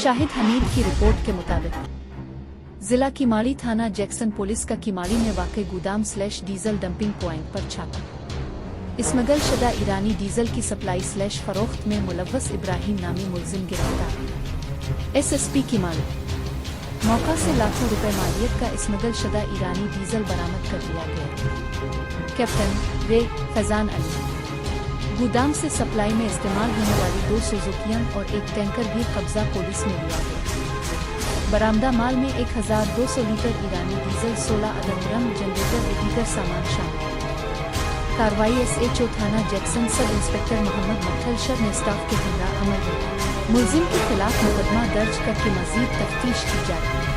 शाहिद हमीद की रिपोर्ट के मुताबिक जिला कीमाड़ी थाना जैक्सन पुलिस का कीमाड़ी में वाक़ गूदाम / डीजल डंपिंग पॉइंट पर छापा। स्मगल शुदा ईरानी डीजल की सप्लाई / फरोख्त में मुलव्वस इब्राहिम नामी मुलजिम गिरफ्तार। SSP कीमाड़ी मौका से लाखों रुपए मालियत का स्मगल शुदा ईरानी डीजल बरामद कर लिया गया। कैप्टन रे फैजान अली गोदाम से सप्लाई में इस्तेमाल होने वाली 2 सुजुकियां और एक टैंकर भी कब्जा पुलिस में लिया गया। बरामदा माल में 1200 लीटर ईरानी डीजल, 16 अदद ड्रम, जनरेटर और दीगर सामान शामिल। कार्रवाई SHO थाना जैक्सन सब इंस्पेक्टर मोहम्मद मक्खल ने स्टाफ के हमरा अमल में मुलजिम के खिलाफ मुकदमा दर्ज करके मजीद तफ्तीश की जा रही है।